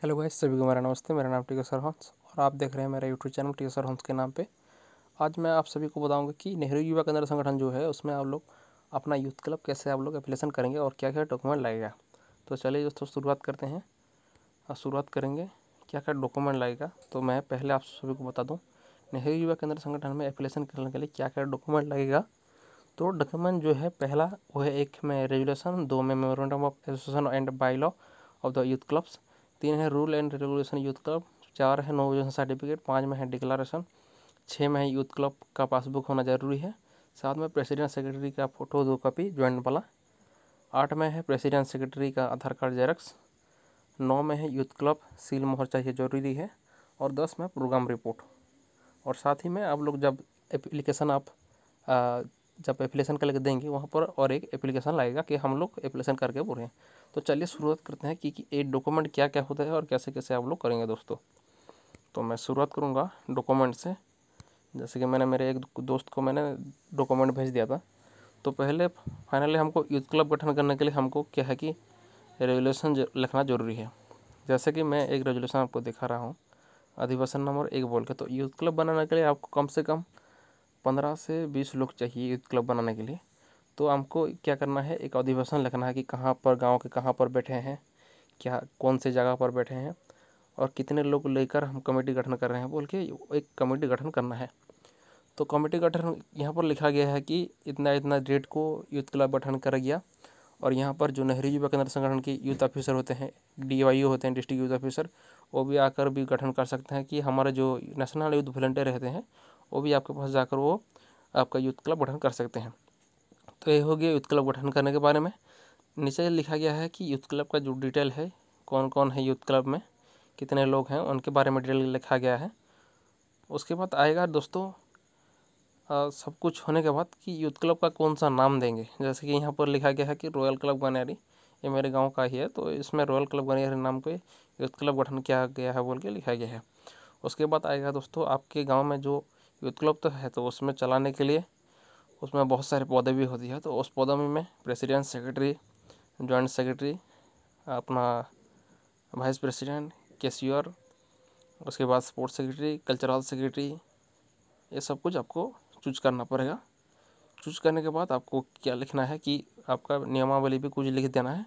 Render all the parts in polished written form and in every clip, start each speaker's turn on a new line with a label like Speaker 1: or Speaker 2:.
Speaker 1: Hello guys, सभी को मेरा नमस्ते। मेरा नाम टीकेसर हंस और आप देख रहे हैं मेरा यूट्यूब चैनल टीकेसर हंस के नाम पे। आज मैं आप सभी को बताऊंगा कि नेहरू युवा केंद्र संगठन जो है उसमें आप लोग अपना यूथ क्लब कैसे आप लोग एप्लीकेशन करेंगे और क्या क्या डॉक्यूमेंट लगेगा। तो चलिए दोस्तों शुरुआत करते हैं और शुरुआत करेंगे क्या क्या डॉक्यूमेंट लगेगा। तो मैं पहले आप सभी को बता दूँ, नेहरू युवा केंद्र संगठन में एप्लीकेशन करने के लिए क्या क्या डॉक्यूमेंट लगेगा। तो डॉक्यूमेंट जो है, पहला वो है, एक में रेजुलेशन, दो में memorandum of association and by law of the youth clubs, तीन है rule and regulation youth club, चार है नोमिनेशन सर्टिफिकेट, पाँच में है डिक्लारेशन, छः में है यूथ क्लब का पासबुक होना जरूरी है, सात में प्रेसिडेंट सेक्रेटरी का फ़ोटो 2 कॉपी ज्वाइंट वाला, आठ में है प्रेसिडेंट सेक्रेटरी का आधार कार्ड जेरक्स, 9 में है यूथ क्लब सील मोहर चाहिए जरूरी है, और 10 में प्रोग्राम रिपोर्ट। और साथ ही में आप लोग जब एप्लीकेशन जब एप्लीकेशन करके देंगे वहाँ पर और एक एप्लीकेशन लगेगा कि हम लोग एप्लीकेशन करके बोलें। तो चलिए शुरुआत करते हैं कि ये डॉक्यूमेंट क्या क्या होता है और कैसे कैसे आप लोग करेंगे दोस्तों। तो मैं शुरुआत करूँगा डॉक्यूमेंट से। जैसे कि मैंने मेरे एक दोस्त को मैंने डॉक्यूमेंट भेज दिया था। तो पहले फाइनली हमको यूथ क्लब गठन करने के लिए हमको क्या है कि रेजुलेशन लिखना ज़रूरी है। जैसे कि मैं एक रेजुलेशन आपको दिखा रहा हूँ, अधिवेशन नंबर 1 बोल के। तो यूथ क्लब बनाने के लिए आपको कम से कम 15 से 20 लोग चाहिए यूथ क्लब बनाने के लिए। तो हमको क्या करना है, एक अधिवेशन लिखना है कि कहाँ पर, गांव के कहाँ पर बैठे हैं, क्या कौन से जगह पर बैठे हैं और कितने लोग लेकर हम कमेटी गठन कर रहे हैं बोल के एक कमेटी गठन करना है। तो कमेटी गठन यहाँ पर लिखा गया है कि इतना इतना डेट को यूथ क्लब गठन कर गया। और यहाँ पर जो नेहरू युवा केंद्र संगठन के यूथ ऑफिसर होते हैं, DYO होते हैं, डिस्ट्रिक्ट यूथ ऑफिसर, वो भी आकर भी गठन कर सकते हैं कि हमारे जो नेशनल यूथ वॉलंटियर रहते हैं वो भी आपके पास जाकर वो आपका यूथ क्लब गठन कर सकते हैं। तो ये हो गया यूथ क्लब गठन करने के बारे में। नीचे लिखा गया है कि यूथ क्लब का जो डिटेल है, कौन कौन है यूथ क्लब में, कितने लोग हैं, उनके बारे में डिटेल लिखा गया है। उसके बाद आएगा दोस्तों सब कुछ होने के बाद कि यूथ क्लब का कौन सा नाम देंगे। जैसे कि यहाँ पर लिखा गया है कि रॉयल क्लब गनियारी, ये मेरे गांव का ही है, तो इसमें रॉयल क्लब गनियारी नाम पे यूथ क्लब गठन किया गया है बोल के लिखा गया है। उसके बाद आएगा दोस्तों, आपके गाँव में जो यूथ क्लब तो है, तो उसमें चलाने के लिए उसमें बहुत सारे पौधे भी होती है। तो उस पौधों में प्रेसिडेंट सेक्रेटरी, जॉइंट सेक्रेटरी, अपना वाइस प्रेसिडेंट, कैशियर, उसके बाद स्पोर्ट्स सेक्रेटरी, कल्चरल सेक्रेटरी, ये सब कुछ आपको चूज करना पड़ेगा। चूज करने के बाद आपको क्या लिखना है कि आपका नियमावली भी कुछ लिख देना है।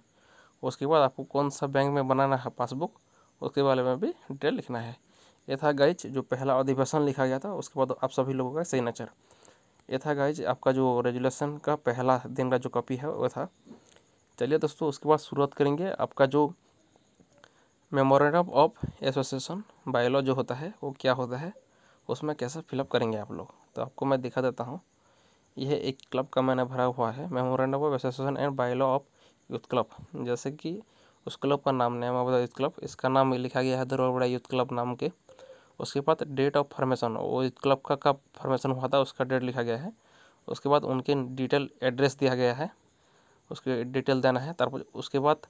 Speaker 1: उसके बाद आपको कौन सा बैंक में बनाना है पासबुक, उसके बारे में भी डिटेल लिखना है। ये था गाइज जो पहला अधिवेशन लिखा गया था। उसके बाद आप सभी लोगों का सिग्नेचर। ये था गाइज आपका जो रेजुलेशन का पहला दिन का जो कॉपी है वो था। चलिए दोस्तों, उसके बाद शुरुआत करेंगे आपका जो memorandum of association by law जो होता है वो क्या होता है, उसमें कैसे फिलअप करेंगे आप लोग। तो आपको मैं दिखा देता हूँ। यह एक क्लब का मैंने भरा हुआ है, memorandum of association and by law of youth club. जैसे कि उस क्लब का नाम name of the youth club, इसका नाम लिखा गया है धरोबड़ा यूथ क्लब नाम के। उसके बाद डेट ऑफ फॉर्मेशन, वो यूथ क्लब का कब फॉर्मेशन हुआ था उसका डेट लिखा गया है। उसके बाद उनके डिटेल एड्रेस दिया गया है, उसके डिटेल देना है। तार उसके बाद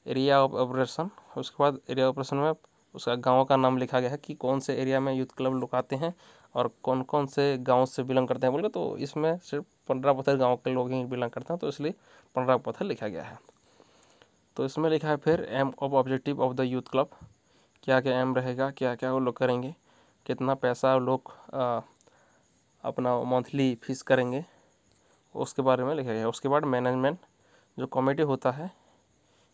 Speaker 1: एरिया ऑफ ऑपरेशन, उसके बाद एरिया ऑपरेशन में उसका गांव का नाम लिखा गया है कि कौन से एरिया में यूथ क्लब लोग आते हैं और कौन कौन से गांव से बिलोंग करते हैं बोल के। तो इसमें सिर्फ 15 पत्थर गाँव के लोग ही बिलोंग करते हैं, तो इसलिए 15 पत्थर लिखा गया है। तो इसमें लिखा है फिर aim of objective of the youth club, क्या क्या एम रहेगा, क्या क्या वो लोग करेंगे, कितना पैसा वो लोग अपना मंथली फीस करेंगे, उसके बारे में लिखा गया है। उसके बाद मैनेजमेंट जो कमेटी होता है,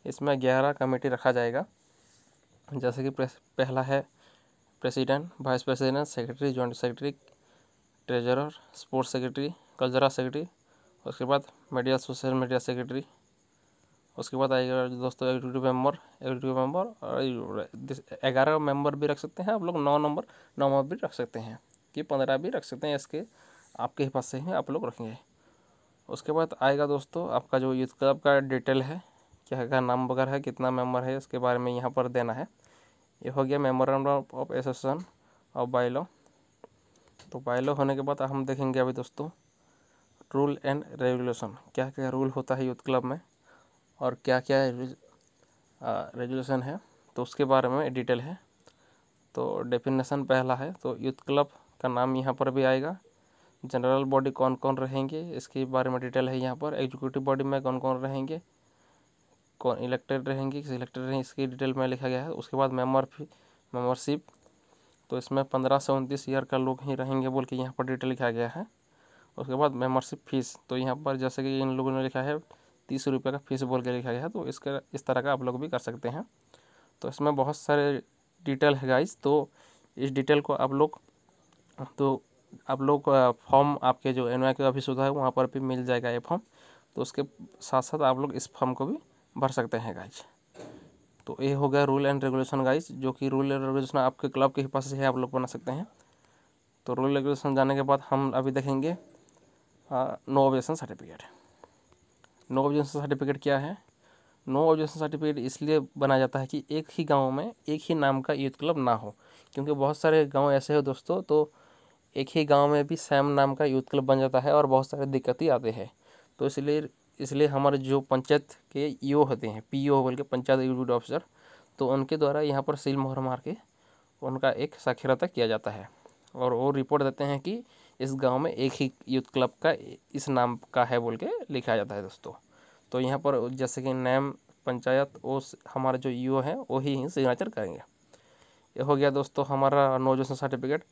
Speaker 1: इसमें 11 कमेटी रखा जाएगा। जैसे कि पहला है president, vice president, secretary, joint secretary, treasurer, sports secretary, cultural secretary. उसके बाद मीडिया, सोशल मीडिया सेक्रेटरी। उसके बाद आएगा दोस्तों एग्जीक्यूटिव मेंबर और 11 मेंबर भी रख सकते हैं आप लोग, 9 भी रख सकते हैं कि 15 भी रख सकते हैं, इसके आपके हिसाब से ही आप लोग रखेंगे। उसके बाद आएगा दोस्तों आपका जो यूथ क्लब का डिटेल है, क्या क्या नाम वगैरह है, कितना मेंबर है, इसके बारे में यहाँ पर देना है। ये हो गया मेमोरेंडम ऑफ एसोसिएशन और बाय लॉ। तो बाय लॉ होने के बाद हम देखेंगे अभी दोस्तों रूल एंड रेगुलेशन, क्या क्या रूल होता है यूथ क्लब में और क्या क्या रेगुलेशन है, तो उसके बारे में डिटेल है। तो डेफिनेशन पहला है, तो यूथ क्लब का नाम यहाँ पर भी आएगा। जनरल बॉडी कौन कौन रहेंगे इसके बारे में डिटेल है यहाँ पर। एग्जीक्यूटिव बॉडी में कौन कौन रहेंगे, कौन इलेक्टेड रहेंगे, सिलेक्टेड रहेंगे, इसकी डिटेल में लिखा गया है। उसके बाद मेंबरशिप, तो इसमें 15 से 29 ईयर का लोग ही रहेंगे बोल के यहाँ पर डिटेल लिखा गया है। उसके बाद मेंबरशिप फीस, तो यहाँ पर जैसे कि इन लोगों ने लिखा है 30 रुपये का फीस बोल के लिखा गया है, तो इस तरह का आप लोग भी कर सकते हैं। तो इसमें बहुत सारे डिटेल है गाइस, तो इस डिटेल को आप लोग फॉर्म आपके जो एनवाई के ऑफिस होता है वहाँ पर भी मिल जाएगा ये फॉर्म। तो उसके साथ साथ आप लोग इस फॉर्म को भी भर सकते हैं गाइज। तो ये हो गया रूल एंड रेगुलेशन गाइज, जो कि रूल एंड रेगुलेशन आपके क्लब के हिसाब से आप लोग बना सकते हैं। तो रूल रेगुलेशन जाने के बाद हम अभी देखेंगे no objection certificate. No objection certificate क्या है? नो ऑब्जेक्शन सर्टिफिकेट इसलिए बनाया जाता है कि एक ही गांव में एक ही नाम का यूथ क्लब ना हो, क्योंकि बहुत सारे गांव ऐसे हो दोस्तों, तो एक ही गांव में भी सेम नाम का यूथ क्लब बन जाता है और बहुत सारे दिक्कतें आते हैं। तो इसलिए हमारे जो पंचायत के ईओ होते हैं, पीओ बोल के पंचायत एग्जीक्यूटिव ऑफिसर, तो उनके द्वारा यहाँ पर सील मोहर मार के उनका एक साक्षरता किया जाता है और वो रिपोर्ट देते हैं कि इस गांव में एक ही यूथ क्लब का इस नाम का है बोल के लिखा जाता है दोस्तों। तो यहाँ पर जैसे कि नेम पंचायत वो हमारा जो ईओ है वही सिग्नेचर करेंगे। ये हो गया दोस्तों हमारा नो ऑब्जेक्शन सर्टिफिकेट।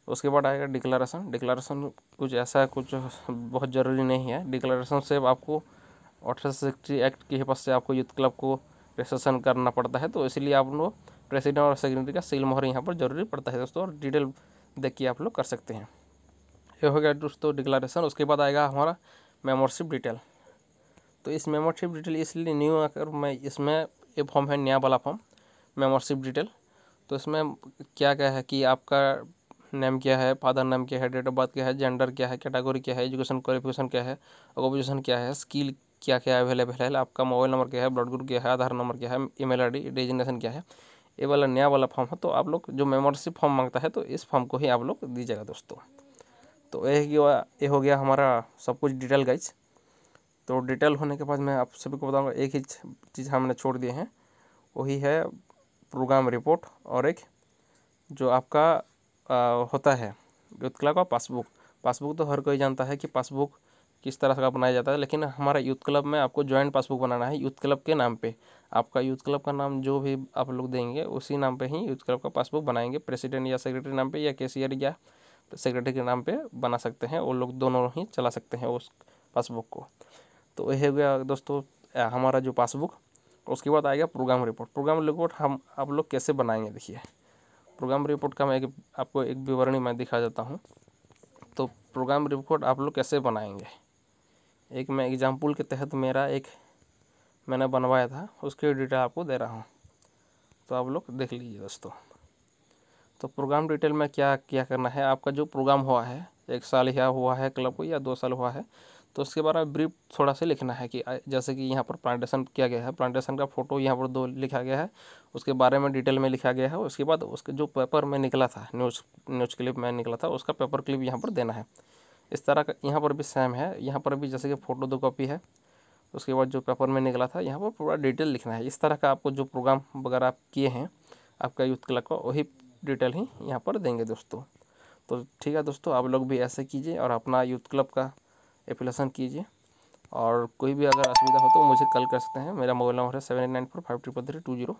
Speaker 1: उसके बाद आएगा डिक्लेरेशन कुछ बहुत ज़रूरी नहीं है। डिक्लेरेशन से आपको 1860 एक्ट के हिसाब से आपको यूथ क्लब को रजिस्ट्रेशन करना पड़ता है, तो इसलिए आप लोग प्रेसिडेंट और सेक्रेटरी का सील मोहर यहाँ पर जरूरी पड़ता है दोस्तों, और डिटेल देख के आप लोग कर सकते हैं। ये हो गया दोस्तों डिक्लेरेशन। उसके बाद आएगा हमारा मेंबरशिप डिटेल। तो इस मेंबरशिप डिटेल इसलिए न्यू आकर मैं इसमें ये फॉर्म है नया वाला फॉर्म मेंबरशिप डिटेल। तो इसमें क्या क्या है कि आपका नेम क्या है, फादर नेम क्या है, डेट ऑफ बर्थ क्या है, जेंडर क्या है, कैटेगरी क्या है, एजुकेशन क्वालिफिकेशन क्या है, ऑक्यूपेशन क्या है, स्किल क्या क्या अवेलेबल है, आपका मोबाइल नंबर क्या है, ब्लड ग्रुप क्या है, आधार नंबर क्या है, ईमेल आईडी, डेजिग्नेशन क्या है। ये वाला नया वाला फॉर्म है। तो आप लोग जो मेंबरशिप फॉर्म मांगता है तो इस फॉर्म को ही आप लोग दीजिएगा दोस्तों। तो ये हो गया हमारा सब कुछ डिटेल गाइज। तो डिटेल होने के बाद मैं आप सभी को बताऊंगा एक ही चीज़ हमने छोड़ दिए हैं, वही है प्रोग्राम रिपोर्ट और एक जो आपका होता है यूथ क्लब का पासबुक तो हर कोई जानता है कि पासबुक किस तरह का बनाया जाता है, लेकिन हमारा यूथ क्लब में आपको जॉइंट पासबुक बनाना है यूथ क्लब के नाम पे। आपका यूथ क्लब का नाम जो भी आप लोग देंगे उसी नाम पे ही यूथ क्लब का पासबुक बनाएंगे, प्रेसिडेंट या सेक्रेटरी नाम पे या कैशियर या सेक्रेटरी के नाम पे बना सकते हैं, वो लोग दोनों ही चला सकते हैं उस पासबुक को। तो यह हो गया दोस्तों हमारा जो पासबुक। उसके बाद आएगा प्रोग्राम रिपोर्ट हम आप लोग कैसे बनाएंगे। देखिए प्रोग्राम रिपोर्ट का मैं आपको एक विवरणी मैं दिखा देता हूँ। तो प्रोग्राम रिपोर्ट आप लोग कैसे बनाएंगे, एक मैं एग्जाम्पल के तहत मैंने बनवाया था उसकी डिटेल आपको दे रहा हूँ, तो आप लोग देख लीजिए दोस्तों। तो प्रोग्राम डिटेल में क्या क्या करना है, आपका जो प्रोग्राम हुआ है 1 साल या हुआ है क्लब को या 2 साल हुआ है, तो उसके बारे में ब्रीफ थोड़ा सा लिखना है कि जैसे कि यहाँ पर प्लांटेशन किया गया है, प्लांटेशन का फ़ोटो यहाँ पर 2 लिखा गया है, उसके बारे में डिटेल में लिखा गया है। उसके बाद उसके जो पेपर में निकला था न्यूज़ क्लिप में निकला था उसका पेपर क्लिप यहाँ पर देना है। इस तरह का यहाँ पर भी सेम है, यहाँ पर भी जैसे कि फ़ोटो 2 कॉपी है, उसके बाद जो पेपर में निकला था यहाँ पर पूरा डिटेल लिखना है। इस तरह का आपको जो प्रोग्राम वगैरह आप किए हैं आपका यूथ क्लब का वही डिटेल ही यहाँ पर देंगे दोस्तों। तो ठीक है दोस्तों, आप लोग भी ऐसे कीजिए और अपना यूथ क्लब का एप्लीकेशन कीजिए। और कोई भी अगर असुविधा हो तो मुझे कॉल कर सकते हैं। मेरा मोबाइल नंबर है 7894533320।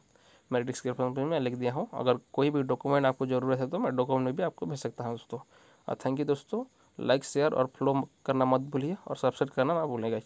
Speaker 1: मेरे डिस्क्रिप्शन में मैं लिख दिया हूँ। अगर कोई भी डॉक्यूमेंट आपको ज़रूरत है तो मैं डॉक्यूमेंट भी आपको भेज सकता हूँ दोस्तों। थैंक यू दोस्तों। लाइक शेयर और फॉलो करना मत भूलिए और सब्सक्राइब करना ना भूलिएगा।